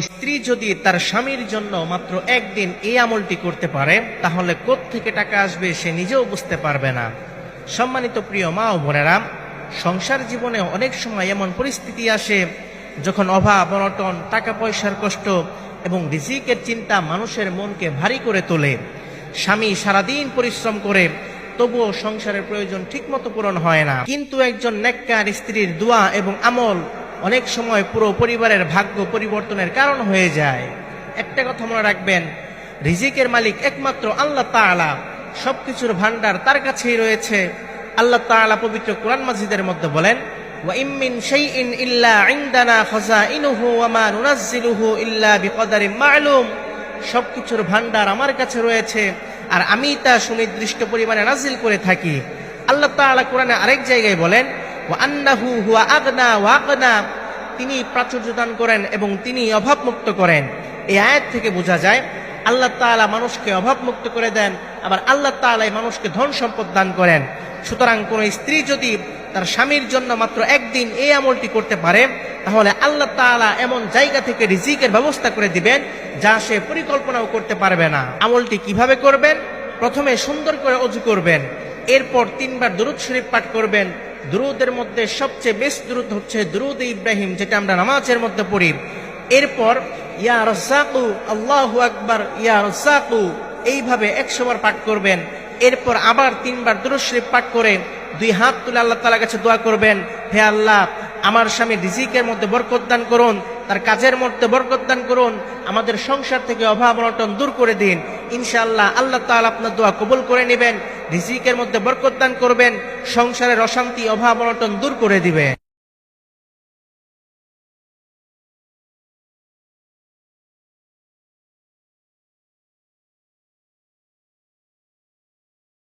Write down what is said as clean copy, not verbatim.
স্ত্রী যদি তার স্বামীর জন্য মাত্র একদিন এই আমলটি করতে পারে তাহলে কোত্থেকে টাকা আসবে সে নিজেও বুঝতে পারবে না। সম্মানিত প্রিয় মা ও বোনেরা, সংসার জীবনে অনেক সময় এমন পরিস্থিতি আসে যখন অভাব অনটন, টাকা পয়সার কষ্ট এবং রিজিকের চিন্তা মানুষের মনকে ভারী করে তোলে। স্বামী সারাদিন পরিশ্রম করে তবুও সংসারের প্রয়োজন ঠিকমতো পূরণ হয় না, কিন্তু একজন নেককার স্ত্রীর দোয়া এবং আমল অনেক সময় পুরো পরিবারের ভাগ্য পরিবর্তনের কারণ হয়ে যায়। একটা কথা মনে রাখবেন, রিজিকের মালিক একমাত্র আল্লাহ তাআলা, সবকিছুর ভান্ডার তার কাছেই রয়েছে। আল্লাহ তাআলা পবিত্র কোরআন মাজিদের মধ্যে বলেন, ওয়া ইম মিন শাইইন ইল্লা ইনদানা খাযাইনুহু ওয়া মা নুনাজ্জিলুহু ইল্লা বিকদারিন মা'লুম। সবকিছুর ভান্ডার আমার কাছে রয়েছে আর আমি তা সুনির্দিষ্ট পরিমাণে নাজিল করে থাকি। আল্লাহ তাআলা কোরআনে আরেক জায়গায় বলেন, ওয়া আন্নাহু হুয়া আগনা ওয়া আকনা, তিনি প্রাচুর্য দান করেন এবং তিনি অভাবমুক্ত করেন। এই আয়াত থেকে বোঝা যায় আল্লাহ তাআলা মানুষকে অভাবমুক্ত করে দেন, আবার আল্লাহ তাআলা মানুষকে ধন সম্পদ দান করেন। সুতরাং কোন স্ত্রী যদি তার স্বামীর জন্য মাত্র একদিন এই আমলটি করতে পারে তাহলে আল্লাহ তাআলা এমন জায়গা থেকে রিজিকের ব্যবস্থা করে দিবেন যা সে পরিকল্পনাও করতে পারবে না। আমলটি কিভাবে করবেন? প্রথমে সুন্দর করে ওযু করবেন, এরপর 3 বার দুরূদ শরীফ পাঠ করবেন। দুরূদের মধ্যে সবচেয়ে বেস্ট দুরূদ হচ্ছে দুরূদে ইব্রাহিম, যেটা আমরা নামাজের মধ্যে পড়ি। এরপর ইয়া রাজ্জাকু আল্লাহু আকবার ইয়া রাজ্জাকু এইভাবে 100 বার পাঠ করবেন। এরপর আবার 3 বার দুরূদ শরীফ পাঠ করে 2 হাত তুলে আল্লাহ তাআলার কাছে দোয়া করবেন, হে আল্লাহ, আমার স্বামী রিজিকের মধ্যে বরকত দান করুন, তার কাজের মধ্যে বরকত দান করুন, আমাদের সংসার থেকে অভাব অনটন দূর করে দিন। ইনশাআল্লাহ আল্লাহ তাআলা আপনার দোয়া কবুল করে নেবেন, রিজিকের মধ্যে বরকত দান করবেন, সংসারের অশান্তি অভাব অনটন দূর করে দিবেন।